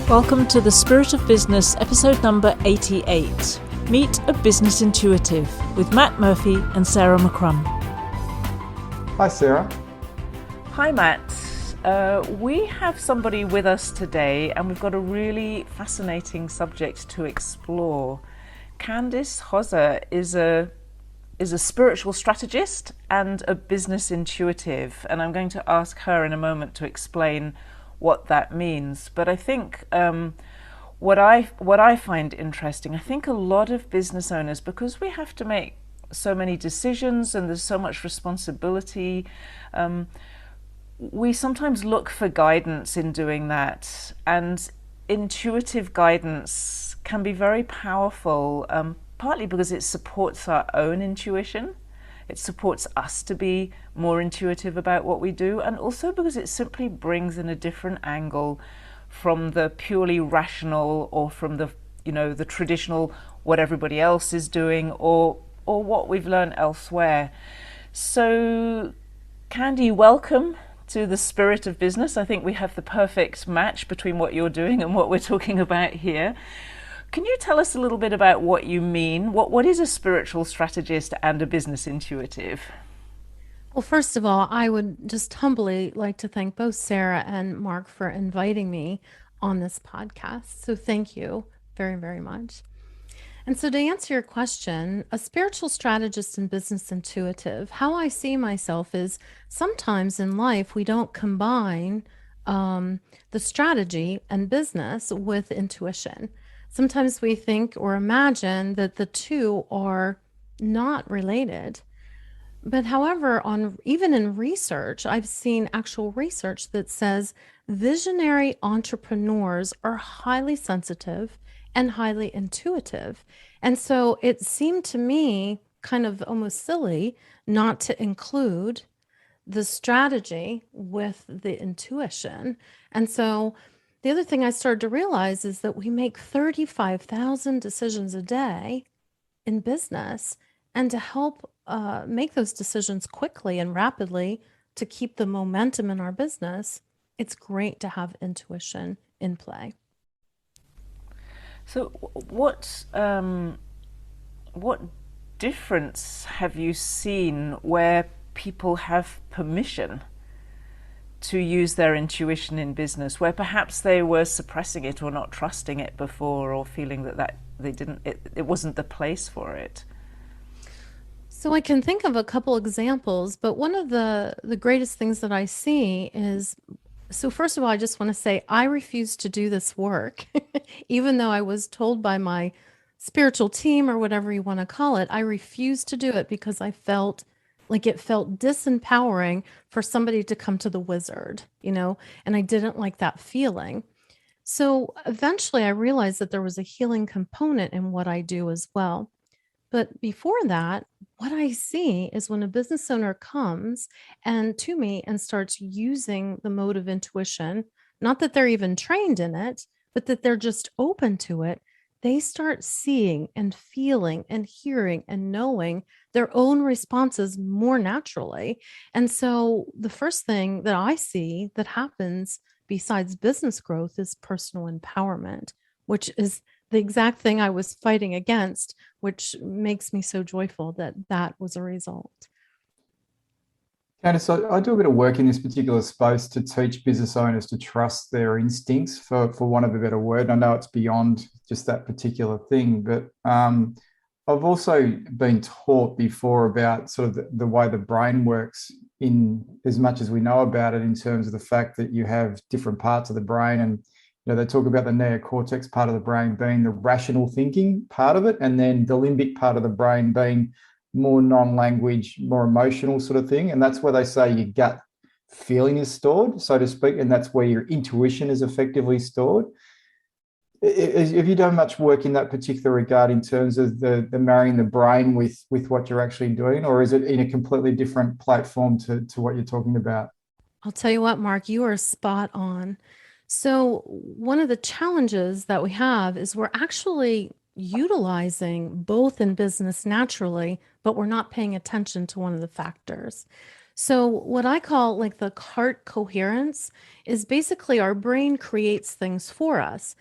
Welcome to the Spirit of Business, episode number 88. Meet a Business Intuitive with Matt Murphy and Sarah McCrum. Hi, Sarah. Hi, Matt. We have somebody with us today, and we've got a really fascinating subject to explore. Candice Hosser is a spiritual strategist and a business intuitive, and I'm going to ask her in a moment to explain what that means. But I think what I find interesting, I think a lot of business owners, because we have to make so many decisions and there's so much responsibility, we sometimes look for guidance in doing that, and intuitive guidance can be very powerful, partly because it supports our own intuition. It supports us to be more intuitive about what we do, and also because it simply brings in a different angle from the purely rational, or from the the traditional what everybody else is doing, or what we've learned elsewhere. So, Candy, welcome to the Spirit of Business. I think we have the perfect match between what you're doing and what we're talking about here. Can you tell us a little bit about what you mean? What is a spiritual strategist and a business intuitive? Well, first of all, I would just humbly like to thank both Sarah and Mark for inviting me on this podcast. So thank you very, very much. And so to answer your question, a spiritual strategist and business intuitive, how I see myself is sometimes in life we don't combine the strategy and business with intuition. Sometimes we think or imagine that the two are not related. But however, even in research, I've seen actual research that says visionary entrepreneurs are highly sensitive and highly intuitive. And so it seemed to me kind of almost silly not to include the strategy with the intuition. And so the other thing I started to realize is that we make 35,000 decisions a day in business, and to help make those decisions quickly and rapidly to keep the momentum in our business, it's great to have intuition in play. So what difference have you seen where people have permission to use their intuition in business, where perhaps they were suppressing it or not trusting it before, or feeling that it wasn't the place for it? So I can think of a couple examples, but one of the greatest things that I see is, so first of all, I just want to say I refuse to do this work, even though I was told by my spiritual team, or whatever you want to call it. I refused to do it because I felt like it felt disempowering for somebody to come to the wizard, and I didn't like that feeling. So eventually I realized that there was a healing component in what I do as well. But before that, what I see is when a business owner comes and to me and starts using the mode of intuition, not that they're even trained in it, but that they're just open to it, they start seeing and feeling and hearing and knowing their own responses more naturally. And so the first thing that I see that happens besides business growth is personal empowerment, which is the exact thing I was fighting against, which makes me so joyful that that was a result. Candice, I do a bit of work in this particular space to teach business owners to trust their instincts, for want of a better word. I know it's beyond just that particular thing, but I've also been taught before about sort of the way the brain works, in as much as we know about it, in terms of the fact that you have different parts of the brain. And they talk about the neocortex part of the brain being the rational thinking part of it, and then the limbic part of the brain being more non-language, more emotional sort of thing. And that's where they say your gut feeling is stored, so to speak, and that's where your intuition is effectively stored. Have you done much work in that particular regard in terms of the marrying the brain with what you're actually doing, or is it in a completely different platform to what you're talking about? I'll tell you what, Mark, you are spot on. So one of the challenges that we have is we're actually utilizing both in business naturally, but we're not paying attention to one of the factors. So, what I call like the heart coherence is basically our brain creates things for us.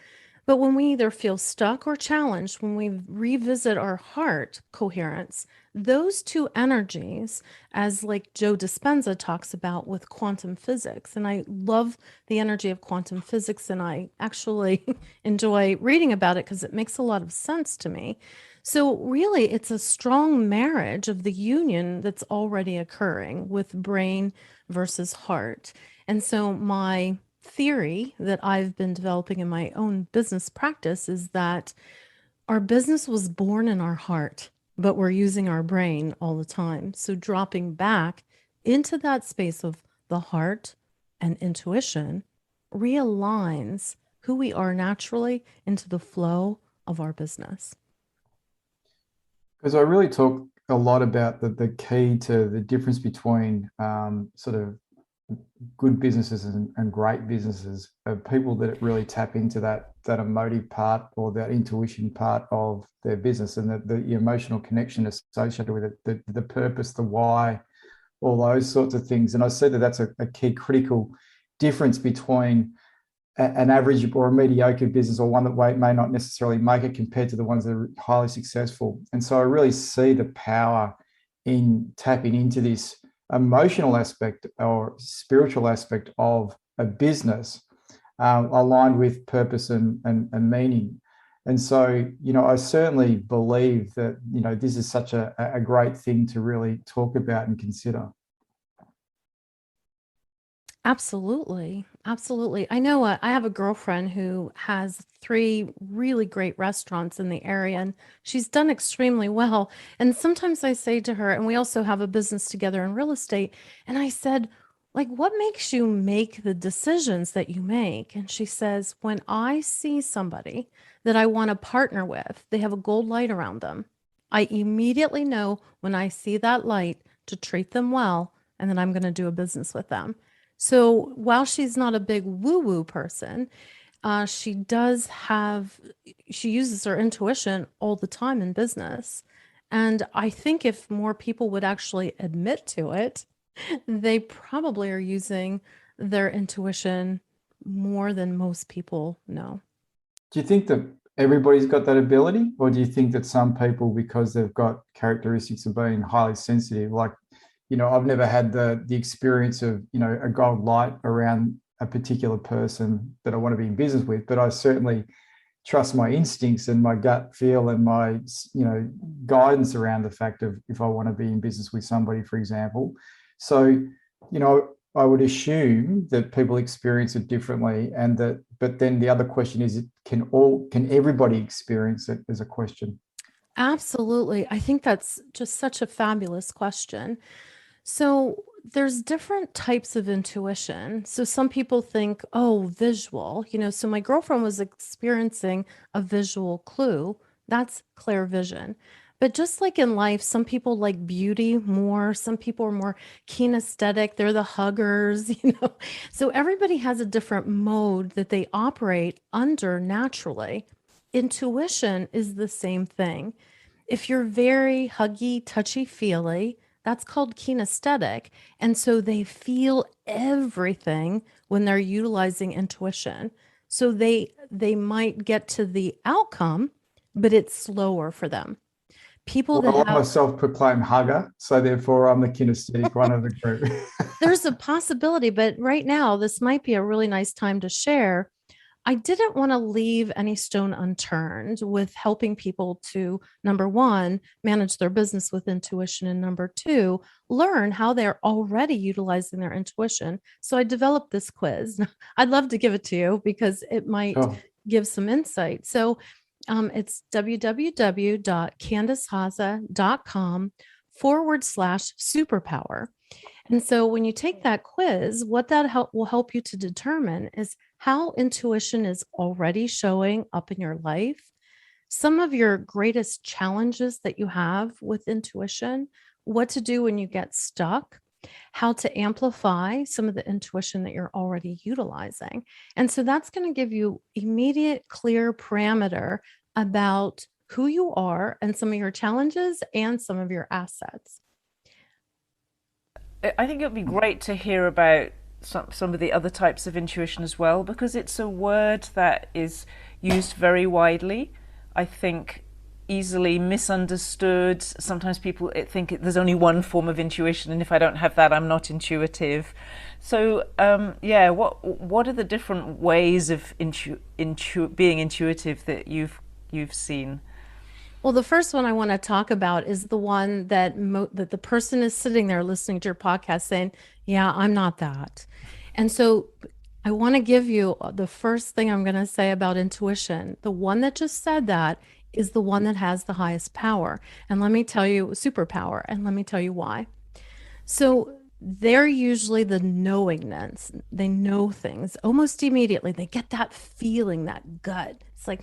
But when we either feel stuck or challenged, when we revisit our heart coherence, those two energies, as like Joe Dispenza talks about with quantum physics, and I love the energy of quantum physics, and I actually enjoy reading about it because it makes a lot of sense to me. So, really, it's a strong marriage of the union that's already occurring with brain versus heart. And so, my theory that I've been developing in my own business practice is that our business was born in our heart, but we're using our brain all the time. So, dropping back into that space of the heart and intuition realigns who we are naturally into the flow of our business. Because I really talk a lot about the key to the difference between sort of good businesses and great businesses are people that really tap into that emotive part or that intuition part of their business, and the emotional connection associated with it, the purpose, the why, all those sorts of things. And I said that's a key critical difference between an average or a mediocre business, or one that may not necessarily make it, compared to the ones that are highly successful. And so I really see the power in tapping into this emotional aspect or spiritual aspect of a business, aligned with purpose and meaning. And so, I certainly believe that, this is such a great thing to really talk about and consider. Absolutely. Absolutely. I know I have a girlfriend who has three really great restaurants in the area, and she's done extremely well. And sometimes I say to her, and we also have a business together in real estate, and I said, like, what makes you make the decisions that you make? And she says, when I see somebody that I want to partner with, they have a gold light around them. I immediately know when I see that light to treat them well, and then I'm going to do a business with them. So while she's not a big woo-woo person, she does have, she uses her intuition all the time in business. And I think if more people would actually admit to it, they probably are using their intuition more than most people know. Do you think that everybody's got that ability, or do you think that some people, because they've got characteristics of being highly sensitive, like, I've never had the experience of, a gold light around a particular person that I want to be in business with, but I certainly trust my instincts and my gut feel and my, guidance around the fact of if I want to be in business with somebody, for example. So, I would assume that people experience it differently, but then the other question is, can everybody experience it, as a question? Absolutely. I think that's just such a fabulous question. So there's different types of intuition. So some people think, oh, visual, so my girlfriend was experiencing a visual clue. That's clairvision. But just like in life, some people like beauty more, some people are more kinesthetic, they're the huggers, So everybody has a different mode that they operate under naturally. Intuition is the same thing. If you're very huggy, touchy-feely, that's called kinesthetic. And so they feel everything when they're utilizing intuition. So they might get to the outcome, but it's slower for them. People that Well, I'm a have self-proclaimed hugger, so therefore I'm the kinesthetic one of the group. there's a possibility, but right now this might be a really nice time to share. I didn't want to leave any stone unturned with helping people to, number one, manage their business with intuition, and number two, learn how they're already utilizing their intuition. So I developed this quiz. I'd love to give it to you because it might Sure. give some insight. So it's www.candicehaza.com/superpower. And so when you take that quiz, what that will help you to determine is how intuition is already showing up in your life, some of your greatest challenges that you have with intuition, what to do when you get stuck, how to amplify some of the intuition that you're already utilizing. And so that's going to give you immediate, clear parameter about who you are and some of your challenges and some of your assets. I think it would be great to hear about some of the other types of intuition as well, because it's a word that is used very widely. I think easily misunderstood. Sometimes people think there's only one form of intuition, and if I don't have that, I'm not intuitive. So, yeah, what are the different ways of being intuitive that you've seen? Well, the first one I want to talk about is the one that that the person is sitting there listening to your podcast saying, "Yeah, I'm not that." And so I want to give you the first thing I'm going to say about intuition. The one that just said that is the one that has the highest power. And let me tell you, superpower, and let me tell you why. So they're usually the knowingness. They know things almost immediately. They get that feeling, that gut. It's like,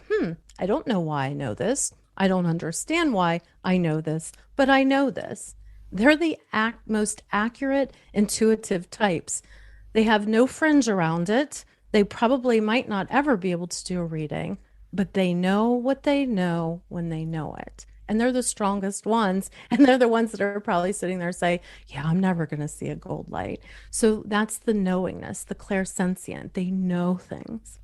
I don't know why I know this. I don't understand why I know this, but I know this. They're the most accurate, intuitive types. They have no fringe around it. They probably might not ever be able to do a reading, but they know what they know when they know it. And they're the strongest ones. And they're the ones that are probably sitting there saying, yeah, I'm never going to see a gold light. So that's the knowingness, the clairsentient. They know things.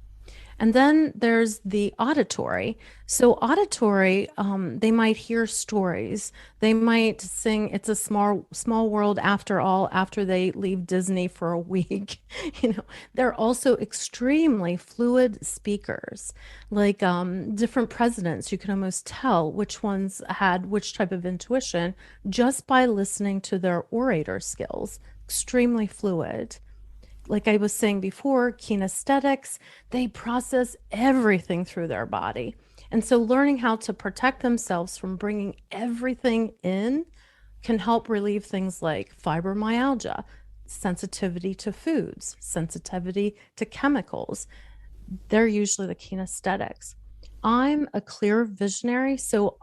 And then there's the auditory. So auditory, they might hear stories. They might sing "It's a Small World After All" after they leave Disney for a week. They're also extremely fluid speakers. Like different presidents, you can almost tell which ones had which type of intuition just by listening to their orator skills. Extremely fluid. Like I was saying before, kinesthetics, they process everything through their body. And so learning how to protect themselves from bringing everything in can help relieve things like fibromyalgia, sensitivity to foods, sensitivity to chemicals. They're usually the kinesthetics. I'm a clear visionary, so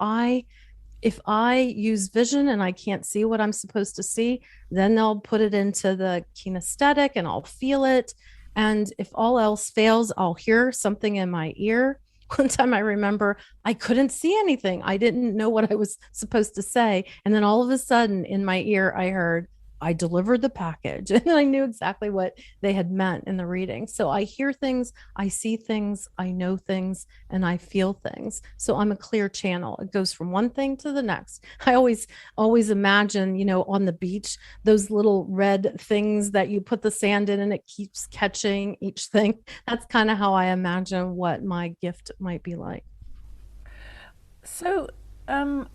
if I use vision and I can't see what I'm supposed to see, then they'll put it into the kinesthetic and I'll feel it. And if all else fails, I'll hear something in my ear. One time I remember I couldn't see anything. I didn't know what I was supposed to say. And then all of a sudden in my ear, I heard, "I delivered the package." And I knew exactly what they had meant in the reading. So I hear things, I see things, I know things, and I feel things. So I'm a clear channel. It goes from one thing to the next. I always imagine, on the beach, those little red things that you put the sand in and it keeps catching each thing. That's kind of how I imagine what my gift might be like. So, when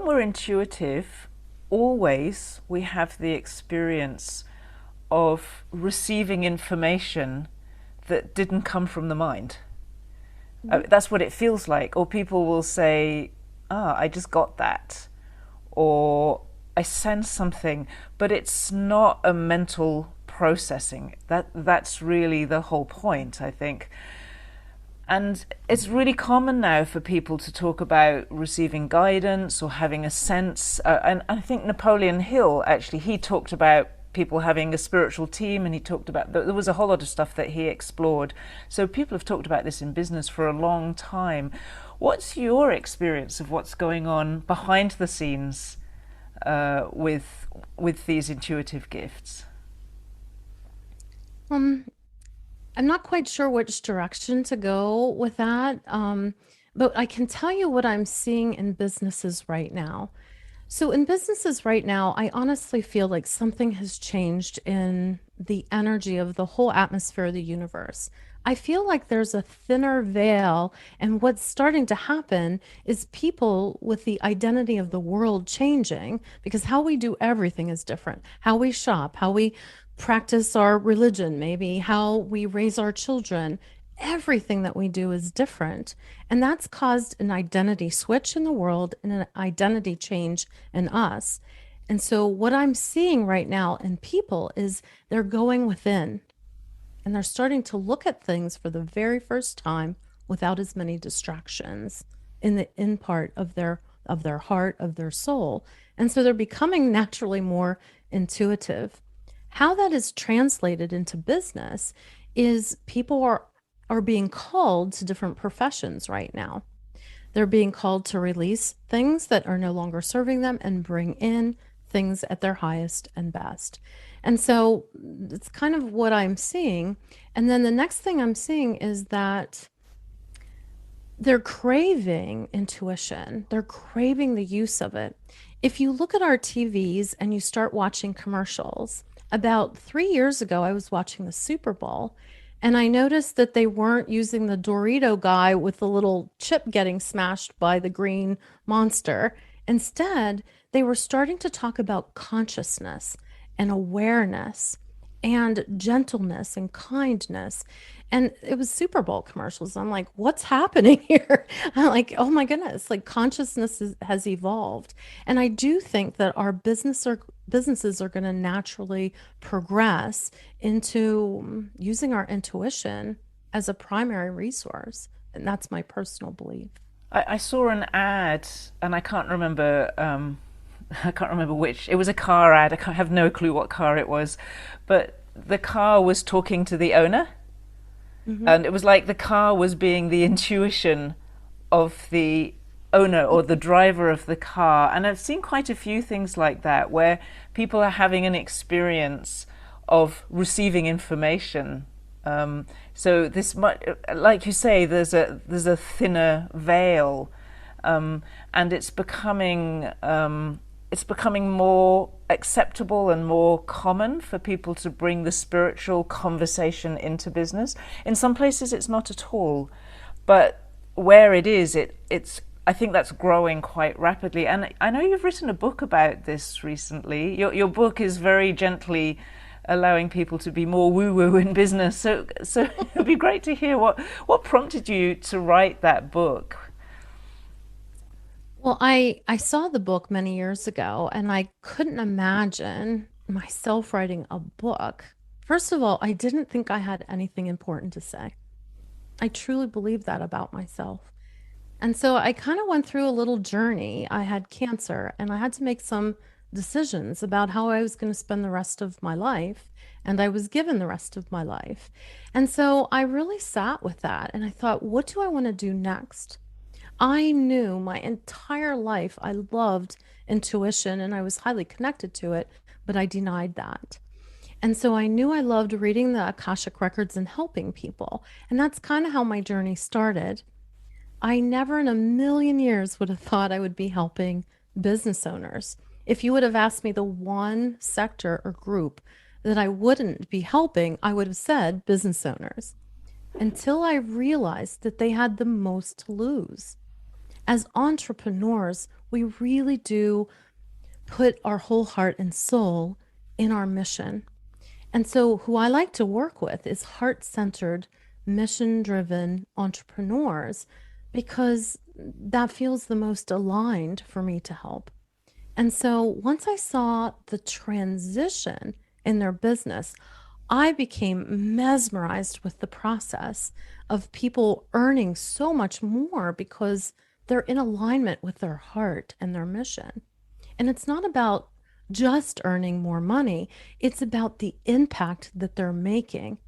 we're intuitive, always we have the experience of receiving information that didn't come from the mind. That's what it feels like. Or people will say, I just got that. Or I sense something, but it's not a mental processing. That's really the whole point, I think. And it's really common now for people to talk about receiving guidance or having a sense. And I think Napoleon Hill, actually, he talked about people having a spiritual team, and he talked about, there was a whole lot of stuff that he explored. So people have talked about this in business for a long time. What's your experience of what's going on behind the scenes with these intuitive gifts? I'm not quite sure which direction to go with that. But I can tell you what I'm seeing in businesses right now. So, in businesses right now, I honestly feel like something has changed in the energy of the whole atmosphere of the universe. I feel like there's a thinner veil, and what's starting to happen is people with the identity of the world changing because how we do everything is different. How we shop, how we practice our religion, maybe how we raise our children. Everything that we do is different. And that's caused an identity switch in the world and an identity change in us. And so, what I'm seeing right now in people is they're going within and they're starting to look at things for the very first time without as many distractions in the in part of their heart, of their soul. And so they're becoming naturally more intuitive. How that is translated into business is people are being called to different professions right now. They're being called to release things that are no longer serving them and bring in things at their highest and best. And so it's kind of what I'm seeing. And then the next thing I'm seeing is that they're craving intuition. They're craving the use of it. If you look at our TVs and you start watching commercials, about 3 years ago, I was watching the Super Bowl and I noticed that they weren't using the Dorito guy with the little chip getting smashed by the green monster. Instead, they were starting to talk about consciousness and awareness and gentleness and kindness. And it was Super Bowl commercials. I'm like, what's happening here? I'm like, oh my goodness, like consciousness has evolved. And I do think that our businesses are going to naturally progress into using our intuition as a primary resource. And that's my personal belief. I saw an ad, and I can't remember. I can't remember which. It was a car ad. I have no clue what car it was, but the car was talking to the owner, and it was like the car was being the intuition of the owner or the driver of the car. And I've seen quite a few things like that where people are having an experience of receiving information. So this, like you say, there's a thinner veil, and it's becoming more acceptable and more common for people to bring the spiritual conversation into business. In some places, it's not at all, but where it is, it's. I think that's growing quite rapidly. And I know you've written a book about this recently. Your book is very gently allowing people to be more woo-woo in business. So it'd be great to hear what prompted you to write that book. Well, I saw the book many years ago and I couldn't imagine myself writing a book. First of all, I didn't think I had anything important to say. I truly believe that about myself. And so I kind of went through a little journey. I had cancer and I had to make some decisions about how I was going to spend the rest of my life. And I was given the rest of my life. And so I really sat with that and I thought, what do I want to do next? I knew my entire life I loved intuition and I was highly connected to it, but I denied that. And so I knew I loved reading the Akashic records and helping people. And that's kind of how my journey started. I never in a million years would have thought I would be helping business owners. If you would have asked me the one sector or group that I wouldn't be helping, I would have said business owners until I realized that they had the most to lose. As entrepreneurs, we really do put our whole heart and soul in our mission. And so, who I like to work with is heart centered, mission driven entrepreneurs because that feels the most aligned for me to help. And so, once I saw the transition in their business, I became mesmerized with the process of people earning so much more because they're in alignment with their heart and their mission. And it's not about just earning more money, it's about the impact that they're making.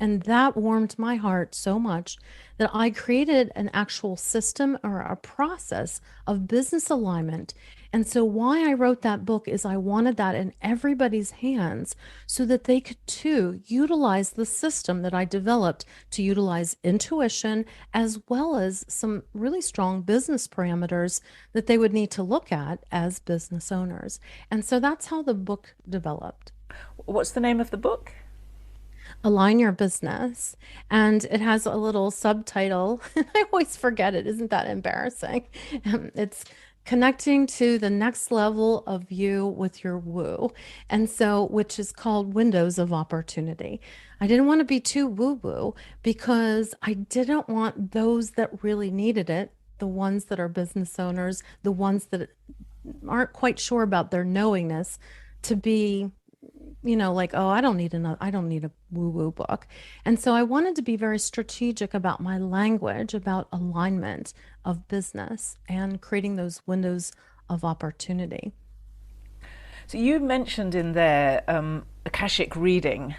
And that warmed my heart so much that I created an actual system or a process of business alignment. And so, why I wrote that book is I wanted that in everybody's hands so that they could too utilize the system that I developed to utilize intuition as well as some really strong business parameters that they would need to look at as business owners. And so that's how the book developed. What's the name of the book? Align Your Business. And it has a little subtitle. I always forget it. Isn't that embarrassing? It's Connecting to the Next Level of You with Your Woo. And so, which is called Windows of Opportunity. I didn't want to be too woo woo because I didn't want those that really needed it, the ones that are business owners, the ones that aren't quite sure about their knowingness, to be like, oh, I don't need a woo-woo book. And so I wanted to be very strategic about my language, about alignment of business and creating those windows of opportunity. So you mentioned in there Akashic Reading,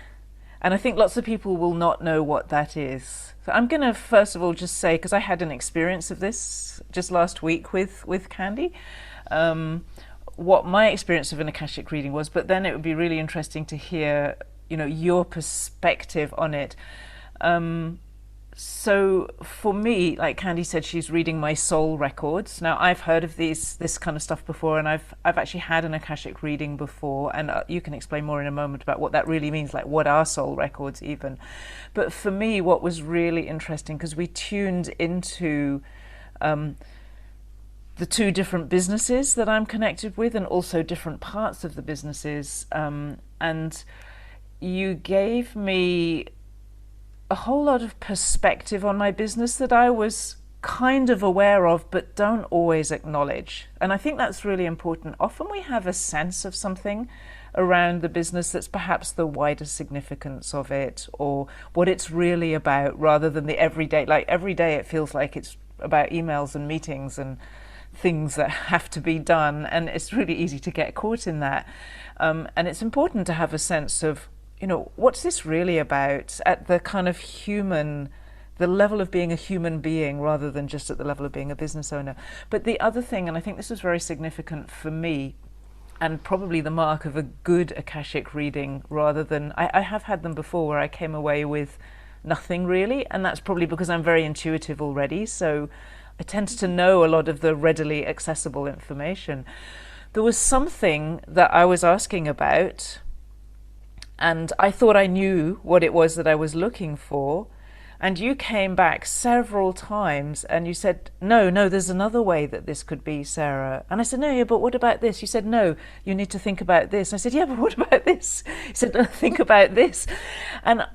and I think lots of people will not know what that is. So I'm going to first of all just say, because I had an experience of this just last week with Candy, what my experience of an Akashic reading was, but then it would be really interesting to hear, your perspective on it. So for me, like Candy said, she's reading my soul records. Now I've heard of this kind of stuff before, and I've actually had an Akashic reading before, and you can explain more in a moment about what that really means, like what are soul records even. But for me, what was really interesting, because we tuned into the two different businesses that I'm connected with, and also different parts of the businesses, and you gave me a whole lot of perspective on my business that I was kind of aware of but don't always acknowledge. And I think that's really important. Often we have a sense of something around the business that's perhaps the wider significance of it, or what it's really about, rather than the everyday. Like every day it feels like it's about emails and meetings and things that have to be done, and it's really easy to get caught in that. And it's important to have a sense of, what's this really about at the kind of the level of being a human being, rather than just at the level of being a business owner. But the other thing, and I think this was very significant for me, and probably the mark of a good Akashic reading, rather than, I have had them before where I came away with nothing really, and that's probably because I'm very intuitive already, so I tend to know a lot of the readily accessible information. There was something that I was asking about, and I thought I knew what it was that I was looking for. And you came back several times and you said, no, there's another way that this could be, Sarah. And I said, no, yeah, but what about this? You said, no, you need to think about this. And I said, yeah, but what about this? You said, no, think about this. And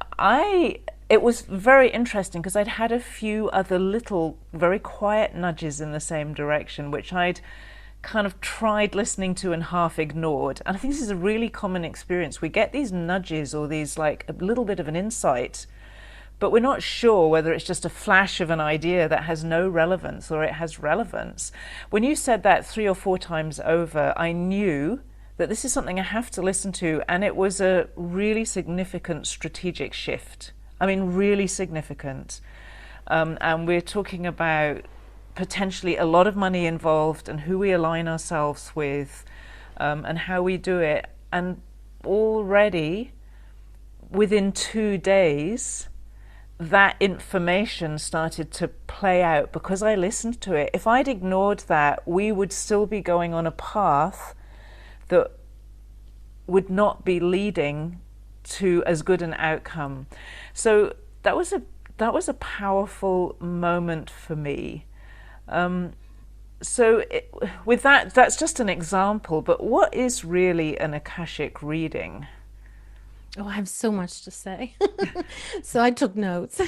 it was very interesting, because I'd had a few other little, very quiet nudges in the same direction, which I'd kind of tried listening to and half ignored. And I think this is a really common experience. We get these nudges, or these like a little bit of an insight, but we're not sure whether it's just a flash of an idea that has no relevance or it has relevance. When you said that 3 or 4 times over, I knew that this is something I have to listen to, and it was a really significant strategic shift. I mean, really significant. And we're talking about potentially a lot of money involved, and who we align ourselves with, and how we do it. And already within 2 days, that information started to play out because I listened to it. If I'd ignored that, we would still be going on a path that would not be leading to as good an outcome. So that was a powerful moment for me. With that, that's just an example, but what is really an Akashic reading? Oh, I have so much to say. So I took notes.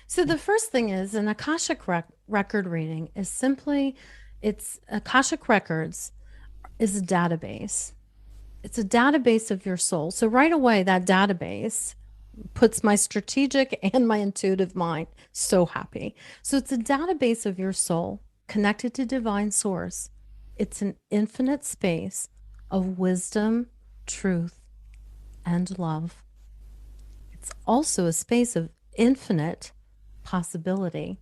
So the first thing is, an Akashic record reading is simply, Akashic Records is a database. It's a database of your soul. So right away, that database puts my strategic and my intuitive mind so happy. So it's a database of your soul connected to divine source. It's an infinite space of wisdom, truth, and love. It's also a space of infinite possibility.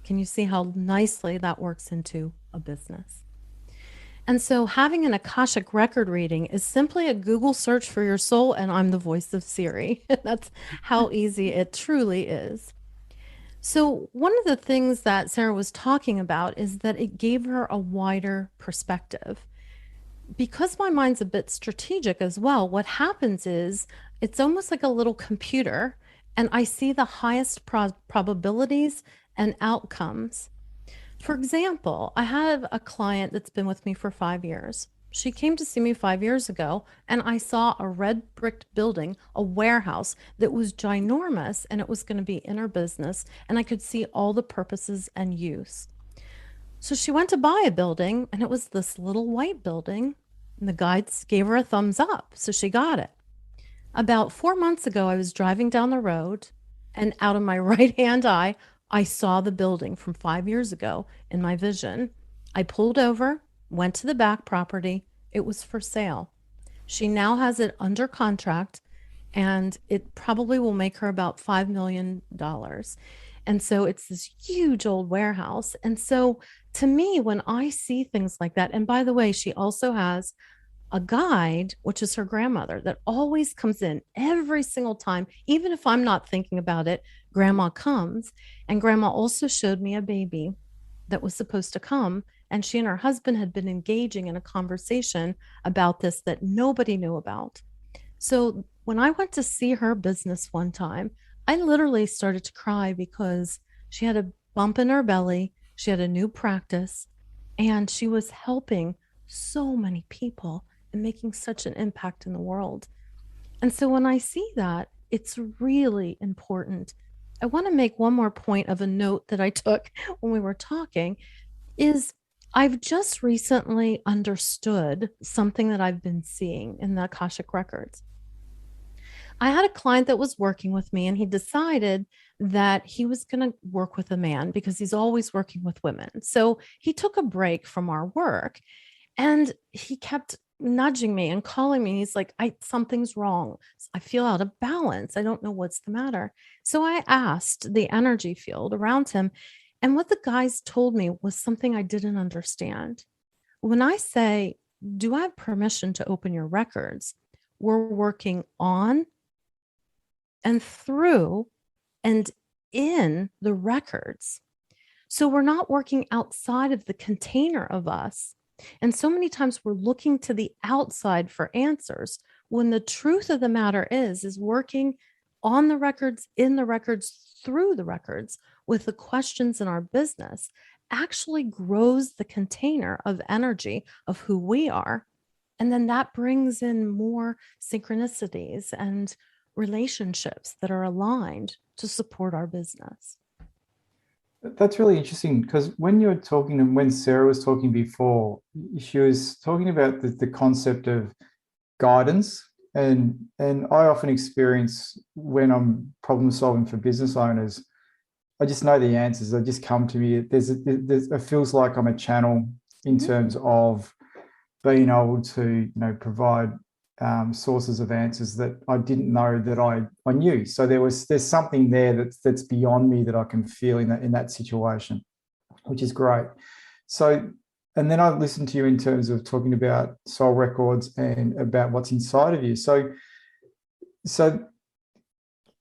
Can you see how nicely that works into a business? And so having an Akashic record reading is simply a Google search for your soul, and I'm the voice of Siri. That's how easy it truly is. So one of the things that Sarah was talking about is that it gave her a wider perspective. Because my mind's a bit strategic as well, what happens is it's almost like a little computer, and I see the highest probabilities and outcomes. For example, I have a client that's been with me for 5 years. She came to see me 5 years ago, and I saw a red bricked building, a warehouse that was ginormous, and it was going to be in her business, and I could see all the purposes and use. So she went to buy a building, and it was this little white building, and the guides gave her a thumbs up, so she got it. About 4 months ago, I was driving down the road, and out of my right-hand eye, I saw the building from 5 years ago in my vision. I pulled over, went to the back property. It was for sale. She now has it under contract, and it probably will make her about $5 million. And so it's this huge old warehouse. And so to me, when I see things like that, and by the way, she also has a guide, which is her grandmother, that always comes in every single time. Even if I'm not thinking about it, grandma comes. And grandma also showed me a baby that was supposed to come. And she and her husband had been engaging in a conversation about this that nobody knew about. So when I went to see her business one time, I literally started to cry because she had a bump in her belly. She had a new practice and she was helping so many people and making such an impact in the world. And so when I see that, it's really important. I want to make one more point of a note that I took when we were talking is I've just recently understood something that I've been seeing in the Akashic records. I had a client that was working with me and he decided that he was going to work with a man because he's always working with women. So he took a break from our work and he kept nudging me and calling me. He's like, something's wrong. I feel out of balance. I don't know what's the matter. So I asked the energy field around him. And what the guys told me was something I didn't understand. When I say, do I have permission to open your records? We're working on and through and in the records. So we're not working outside of the container of us. And so many times we're looking to the outside for answers when the truth of the matter is working on the records, in the records, through the records with the questions in our business actually grows the container of energy of who we are. And then that brings in more synchronicities and relationships that are aligned to support our business. That's really interesting because when you're talking and when Sarah was talking before, she was talking about the concept of guidance. And I often experience when I'm problem solving for business owners, I just know the answers. They just come to me. It feels like I'm a channel in terms of being able to, provide sources of answers that I didn't know that I knew. So there's something there that's beyond me that I can feel in that situation, which is great. So, and then I listened to you in terms of talking about soul records and about what's inside of you. So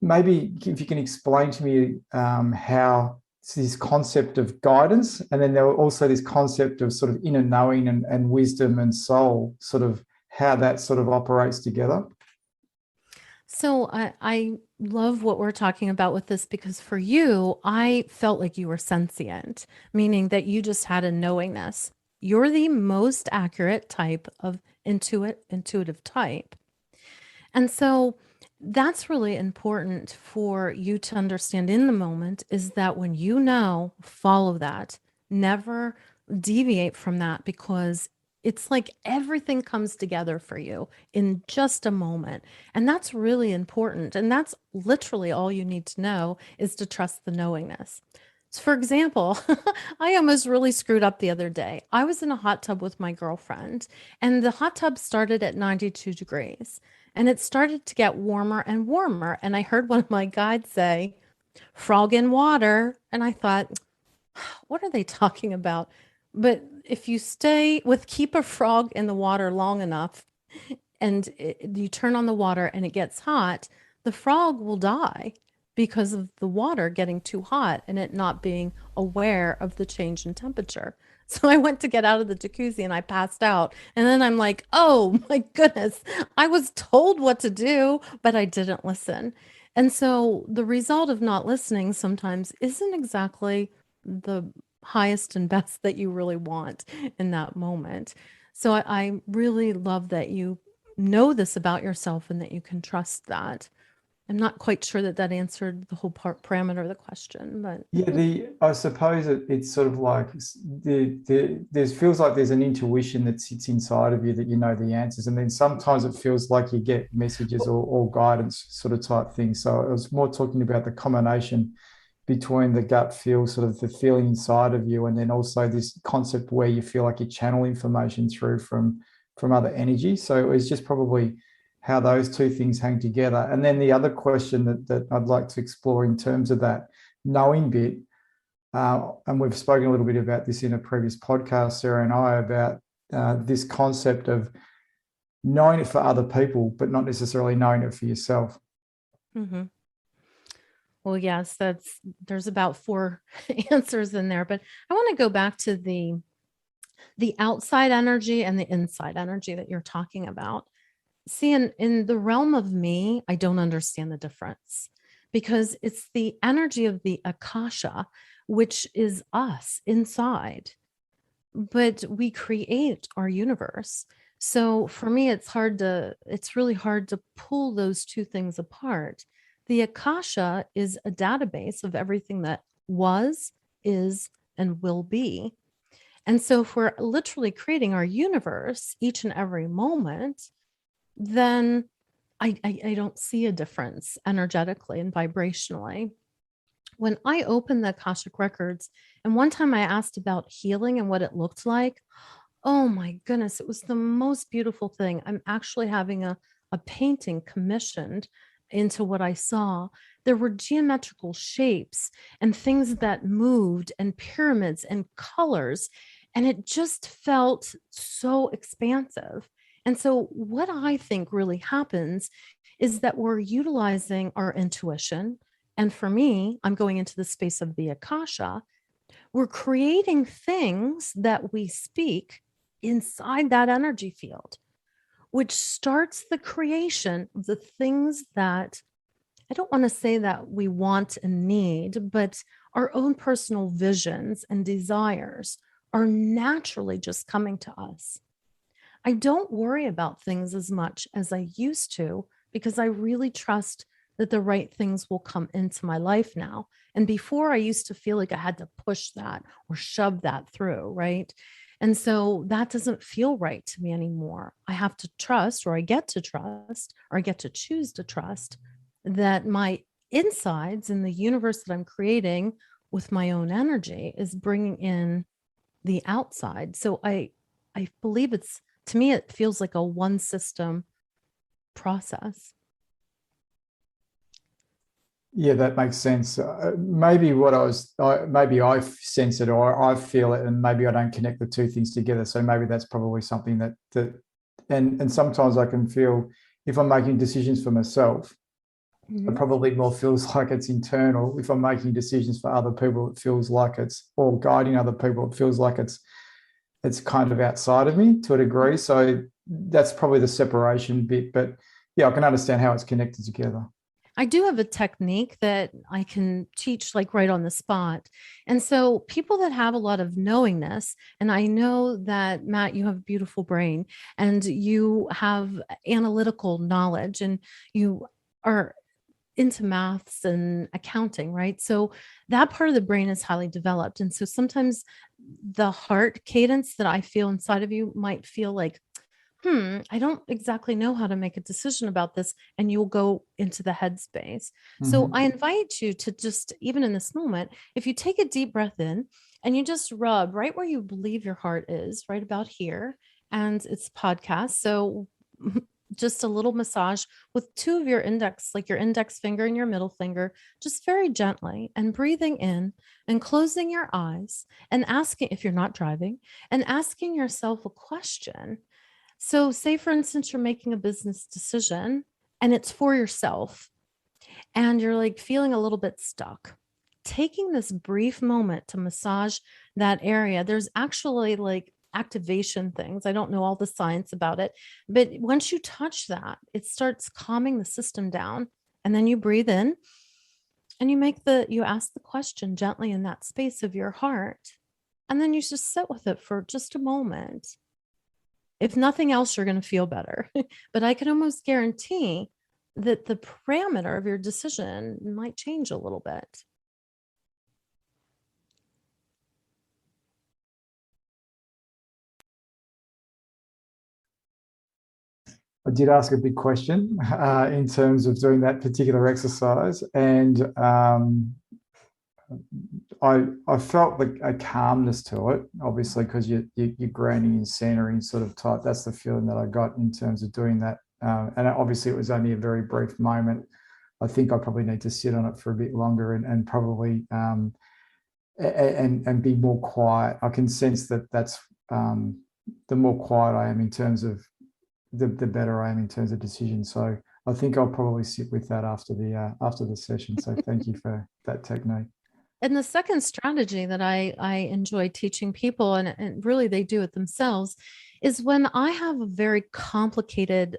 maybe if you can explain to me how this concept of guidance, and then there were also this concept of sort of inner knowing and wisdom and soul, sort of how that sort of operates together. So I love what we're talking about with this because for you, I felt like you were sentient, meaning that you just had a knowingness. You're the most accurate type of intuitive type. And so that's really important for you to understand in the moment is that when you know, follow that, never deviate from that because it's like everything comes together for you in just a moment. And that's really important. And that's literally all you need to know is to trust the knowingness. So for example, I almost really screwed up the other day. I was in a hot tub with my girlfriend, and the hot tub started at 92 degrees, and it started to get warmer and warmer. And I heard one of my guides say, frog in water. And I thought, what are they talking about? But if you keep a frog in the water long enough and you turn on the water and it gets hot, the frog will die because of the water getting too hot and it not being aware of the change in temperature. So I went to get out of the jacuzzi and I passed out. And then I'm like, oh my goodness, I was told what to do, but I didn't listen. And so the result of not listening sometimes isn't exactly the highest and best that you really want in that moment. So I really love that you know this about yourself and that you can trust that. I'm not quite sure that answered the whole parameter of the question, but yeah, I suppose it's sort of like there feels like there's an intuition that sits inside of you that you know the answers, and then sometimes it feels like you get messages or guidance sort of type thing. So I was more talking about the combination between the gut feel, sort of the feeling inside of you, and then also this concept where you feel like you channel information through from other energy. So it's just probably how those two things hang together. And then the other question that I'd like to explore in terms of that knowing bit, and we've spoken a little bit about this in a previous podcast, Sarah and I, about this concept of knowing it for other people, but not necessarily knowing it for yourself. Mm-hmm. Well, yes, there's about 4 answers in there, but I want to go back to the outside energy and the inside energy that you're talking about. See, in the realm of me, I don't understand the difference, because it's the energy of the Akasha, which is us inside, but we create our universe. So for me, it's really hard to pull those two things apart. The Akasha is a database of everything that was, is, and will be. And so if we're literally creating our universe each and every moment, then I don't see a difference energetically and vibrationally. When I opened the Akashic records, and one time I asked about healing and what it looked like, oh my goodness, it was the most beautiful thing. I'm actually having a painting commissioned into what I saw. There were geometrical shapes and things that moved, and pyramids and colors, and it just felt so expansive. And so what I think really happens is that we're utilizing our intuition. And for me, I'm going into the space of the Akasha. We're creating things that we speak inside that energy field, which starts the creation of the things that, I don't want to say that we want and need, but our own personal visions and desires are naturally just coming to us. I don't worry about things as much as I used to, because I really trust that the right things will come into my life now. And before, I used to feel like I had to push that or shove that through, right? And so that doesn't feel right to me anymore. I have to trust, or I get to trust, or I get to choose to trust that my insides in the universe that I'm creating with my own energy is bringing in the outside. So I believe to me, it feels like a one system process. Yeah, that makes sense. Maybe maybe I sense it, or I feel it, and maybe I don't connect the two things together. So maybe that's probably something and sometimes I can feel, if I'm making decisions for myself, it probably more feels like it's internal. If I'm making decisions for other people, it feels like or guiding other people, it feels like it's kind of outside of me to a degree. So that's probably the separation bit. But yeah, I can understand how it's connected together. I do have a technique that I can teach like right on the spot. And so people that have a lot of knowingness, and I know that, Matt, you have a beautiful brain and you have analytical knowledge, and you are into maths and accounting, right? So that part of the brain is highly developed. And so sometimes the heart cadence that I feel inside of you might feel like, I don't exactly know how to make a decision about this. And you'll go into the headspace. So I invite you to just, even in this moment, if you take a deep breath in and you just rub right where you believe your heart is, right about here. And it's podcast. So just a little massage with 2 of your index, like your index finger and your middle finger, just very gently, and breathing in and closing your eyes and asking, if you're not driving, and asking yourself a question. So say, for instance, you're making a business decision and it's for yourself, and you're like feeling a little bit stuck. Taking this brief moment to massage that area, there's actually like activation things. I don't know all the science about it, but once you touch that, it starts calming the system down. And then you breathe in and you ask the question gently in that space of your heart. And then you just sit with it for just a moment. If nothing else, you're going to feel better. But I can almost guarantee that the parameter of your decision might change a little bit. I did ask a big question in terms of doing that particular exercise, and I felt like a calmness to it, obviously, because you're grounding and centering sort of type. That's the feeling that I got in terms of doing that. And obviously, it was only a very brief moment. I think I probably need to sit on it for a bit longer and probably and be more quiet. I can sense that that's the more quiet I am in terms of the better I am in terms of decisions. So I think I'll probably sit with that after the session. So thank you for that technique. And the second strategy that I enjoy teaching people, and really they do it themselves, is when I have a very complicated,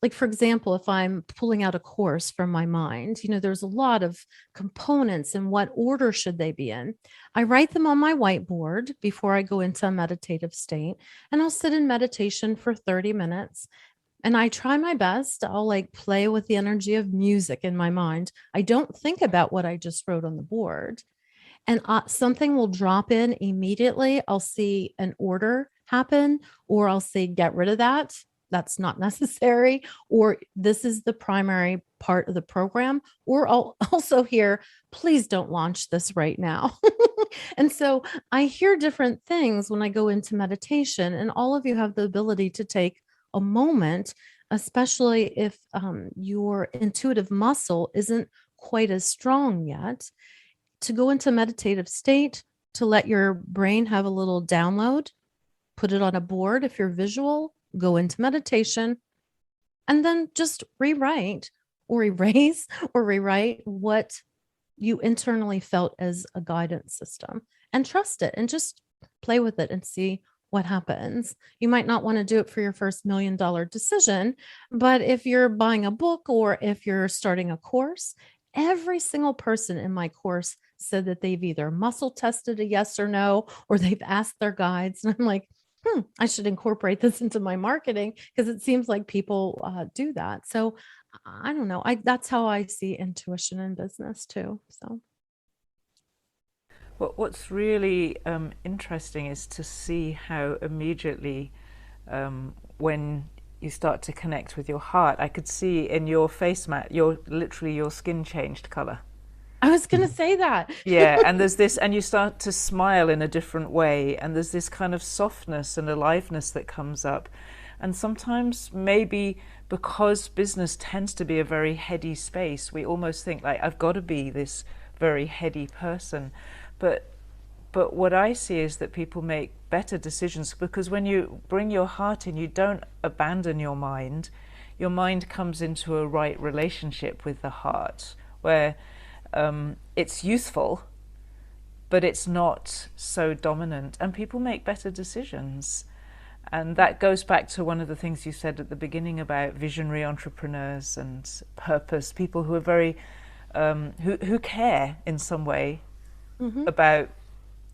like for example, if I'm pulling out a course from my mind, there's a lot of components and what order should they be in. I write them on my whiteboard before I go into a meditative state, and I'll sit in meditation for 30 minutes. And I try my best. I'll like play with the energy of music in my mind. I don't think about what I just wrote on the board. And something will drop in immediately. I'll see an order happen, or I'll say, get rid of that. That's not necessary. Or this is the primary part of the program. Or I'll also hear, please don't launch this right now. And so I hear different things when I go into meditation, and all of you have the ability to take a moment, especially if your intuitive muscle isn't quite as strong yet, to go into meditative state, to let your brain have a little download, put it on a board. If you're visual, go into meditation, and then just rewrite or erase or rewrite what you internally felt as a guidance system, and trust it and just play with it and see what happens. You might not want to do it for your first $1 million decision, but if you're buying a book or if you're starting a course, every single person in my course said that they've either muscle tested a yes or no, or they've asked their guides. And I'm like, I should incorporate this into my marketing, because it seems like people do that. So I don't know. That's how I see intuition in business too. So. What's really interesting is to see how immediately, when you start to connect with your heart, I could see in your face, Matt, your skin changed color. I was going to say that. Yeah, and there's this, and you start to smile in a different way, and there's this kind of softness and aliveness that comes up. And sometimes maybe because business tends to be a very heady space, we almost think like, I've got to be this very heady person. But what I see is that people make better decisions, because when you bring your heart in, you don't abandon your mind. Your mind comes into a right relationship with the heart, where it's useful, but it's not so dominant, and people make better decisions. And that goes back to one of the things you said at the beginning about visionary entrepreneurs and purpose, people who are very, who care in some way about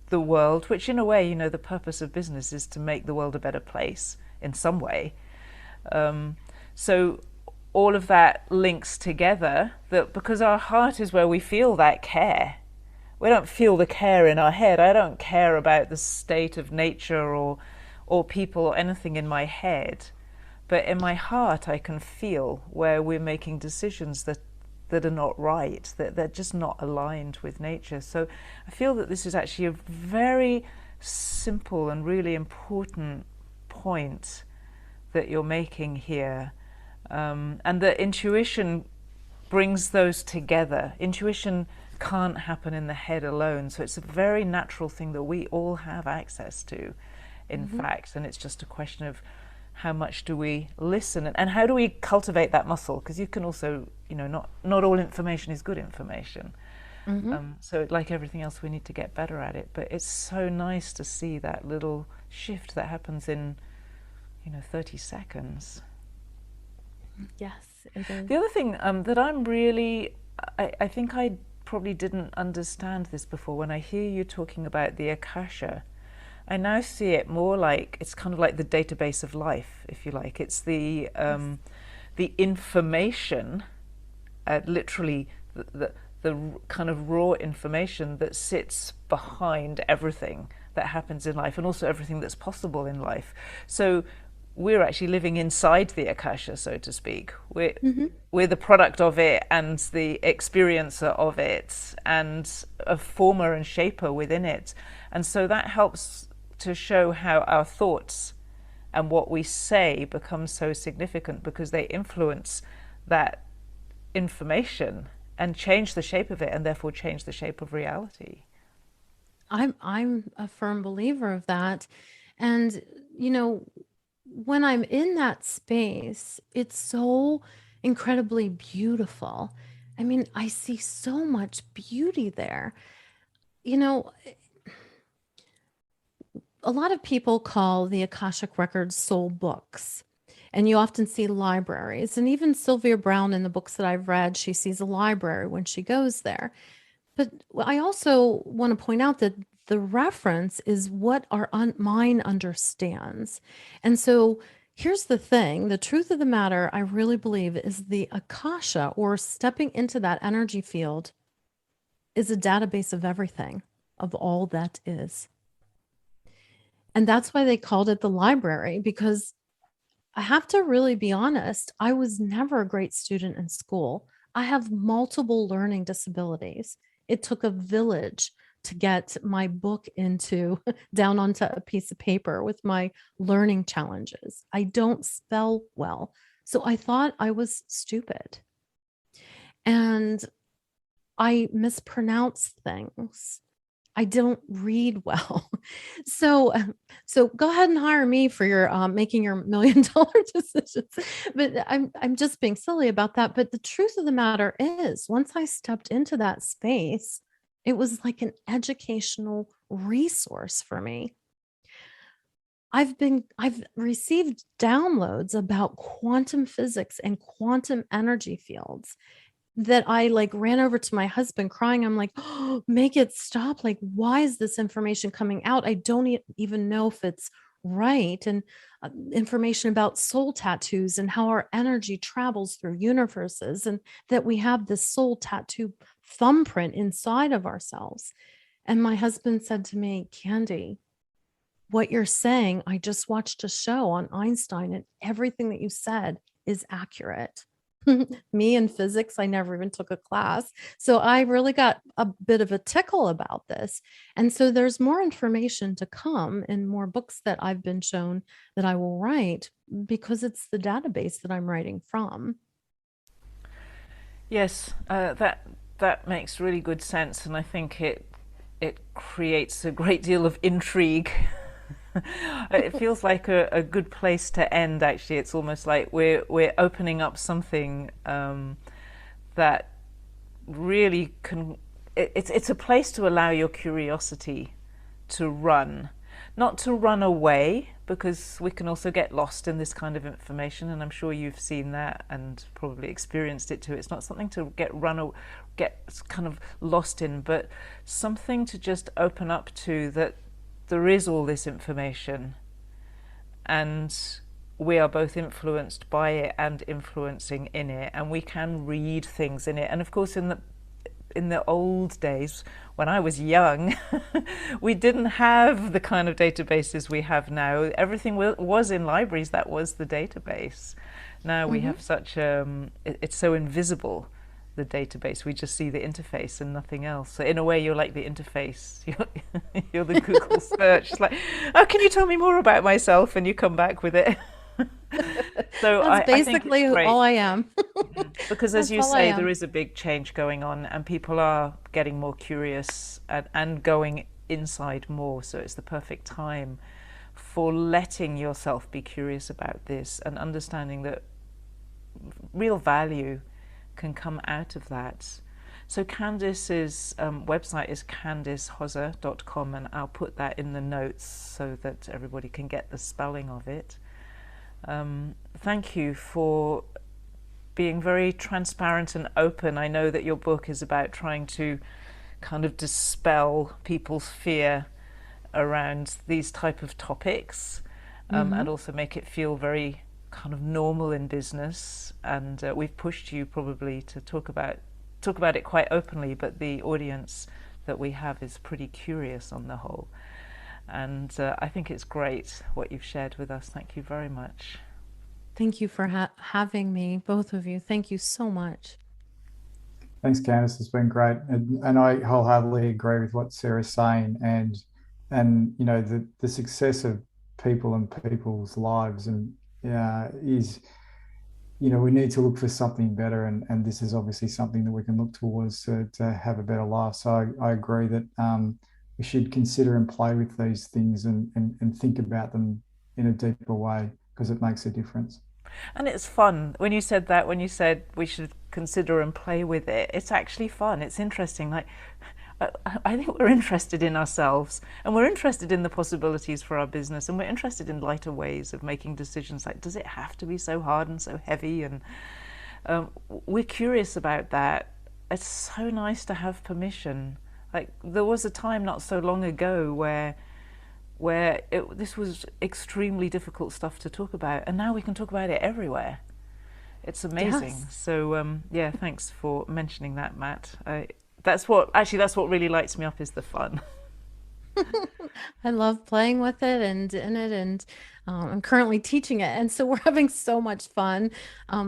the world, which in a way, the purpose of business is to make the world a better place in some way. So all of that links together, that because our heart is where we feel that care. We don't feel the care in our head. I don't care about the state of nature or people or anything in my head. But in my heart, I can feel where we're making decisions that are not right, that they're just not aligned with nature. So I feel that this is actually a very simple and really important point that you're making here. And that intuition brings those together. Intuition can't happen in the head alone. So it's a very natural thing that we all have access to, in fact. And it's just a question of how much do we listen, and how do we cultivate that muscle? Because you can also, not all information is good information. So like everything else, we need to get better at it. But it's so nice to see that little shift that happens in, 30 seconds. Yes, it is. The other thing that I'm really, I think I probably didn't understand this before. When I hear you talking about the Akasha, I now see it more like, it's kind of like the database of life, if you like. It's the information, literally the kind of raw information that sits behind everything that happens in life, and also everything that's possible in life. So we're actually living inside the Akasha, so to speak. We're the product of it and the experiencer of it and a former and shaper within it. And so that helps to show how our thoughts and what we say become so significant, because they influence that information and change the shape of it, and therefore change the shape of reality. I'm a firm believer of that. And, you know, when I'm in that space, it's so incredibly beautiful. I mean, I see so much beauty there. You know, a lot of people call the Akashic Records soul books. And you often see libraries. And even Sylvia Brown, in the books that I've read, she sees a library when she goes there. But I also want to point out that the reference is what our mind understands. And so here's the thing, the truth of the matter, I really believe, is the Akasha, or stepping into that energy field, is a database of everything, of all that is. And that's why they called it the library, because I have to really be honest, I was never a great student in school. I have multiple learning disabilities. It took a village to get my book into down onto a piece of paper with my learning challenges. I don't spell well. So I thought I was stupid. And I mispronounce things. I don't read well. So, so go ahead and hire me for your making your $1 million decisions. But I'm just being silly about that. But the truth of the matter is, once I stepped into that space, it was like an educational resource for me. I've received downloads about quantum physics and quantum energy fields that I like ran over to my husband crying. I'm like, oh, make it stop. Like, why is this information coming out? I don't even know if it's right. And information about soul tattoos and how our energy travels through universes, and that we have this soul tattoo thumbprint inside of ourselves. And my husband said to me, Candy, what you're saying, I just watched a show on Einstein, and everything that you said is accurate. Me in physics, I never even took a class. So I really got a bit of a tickle about this. And so there's more information to come, and more books that I've been shown that I will write, because it's the database that I'm writing from. Yes, that makes really good sense, and I think it creates a great deal of intrigue. It feels like a good place to end. Actually, it's almost like we're opening up something that really can. It's a place to allow your curiosity to run, not to run away, because we can also get lost in this kind of information, and I'm sure you've seen that and probably experienced it too. It's not something to get kind of lost in, but something to just open up to, that there is all this information, and we are both influenced by it and influencing in it, and we can read things in it. And of course, in the old days, when I was young, we didn't have the kind of databases we have now. Everything was in libraries. That was the database. Now we have such it's so invisible, the database. We just see the interface and nothing else. So in a way, you're like the interface. You're the Google search. It's like, oh, can you tell me more about myself? And you come back with it. So That's basically I think all I am. because, as That's you all I say, am. there is a big change going on, and people are getting more curious and going inside more. So it's the perfect time for letting yourself be curious about this, and understanding that real value can come out of that. So Candice's website is CandiceHoser.com, and I'll put that in the notes so that everybody can get the spelling of it. Thank you for being very transparent and open. I know that your book is about trying to kind of dispel people's fear around these type of topics, and also make it feel very kind of normal in business. And we've pushed you probably to talk about it quite openly, but the audience that we have is pretty curious on the whole. And I think it's great what you've shared with us. Thank you very much. Thank you for having me, both of you. Thank you so much. Thanks, Candice. It's been great, and I wholeheartedly agree with what Sarah's saying. And you know, the success of people and people's lives and is we need to look for something better, and this is obviously something that we can look towards to have a better life. So I agree that we should consider and play with these things and think about them in a deeper way, because it makes a difference. And it's fun. When you said that, when you said we should consider and play with it, it's actually fun. It's interesting. Like, I think we're interested in ourselves, and we're interested in the possibilities for our business, and we're interested in lighter ways of making decisions. Like, does it have to be so hard and so heavy? And we're curious about that. It's so nice to have permission. Like, there was a time not so long ago where this was extremely difficult stuff to talk about, and now we can talk about it everywhere. It's amazing. Yes. So yeah, thanks for mentioning that, Matt. That's what really lights me up, is the fun. I love playing with it and in it, and I'm currently teaching it, and so we're having so much fun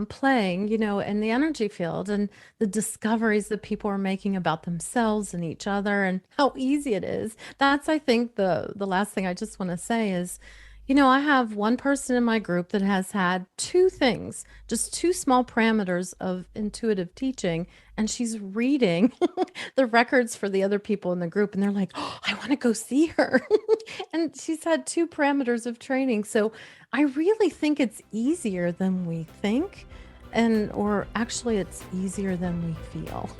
playing, in the energy field, and the discoveries that people are making about themselves and each other, and how easy it is. That's, I think, the last thing I just want to say is, I have one person in my group that has had two things, just two small parameters of intuitive teaching, and she's reading the records for the other people in the group, and they're like, "Oh, I want to go see her." And she's had two parameters of training. So I really think it's easier than we think, or actually it's easier than we feel.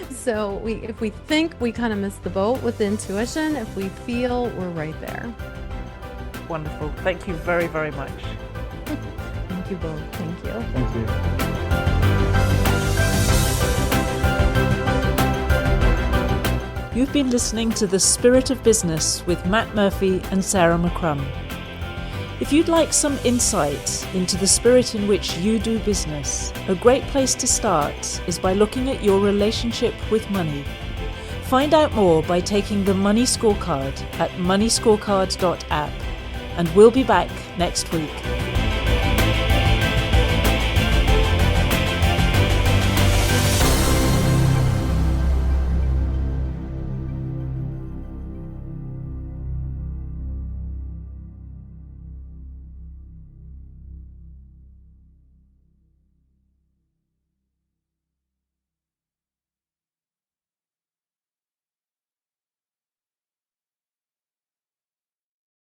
So if we think, we kind of miss the boat with intuition. If we feel, we're right there. Wonderful. Thank you very, very much. Thank you both. Thank you. Thank you. You've been listening to The Spirit of Business with Matt Murphy and Sarah McCrum. If you'd like some insight into the spirit in which you do business, a great place to start is by looking at your relationship with money. Find out more by taking the Money Scorecard at moneyscorecard.app, and we'll be back next week.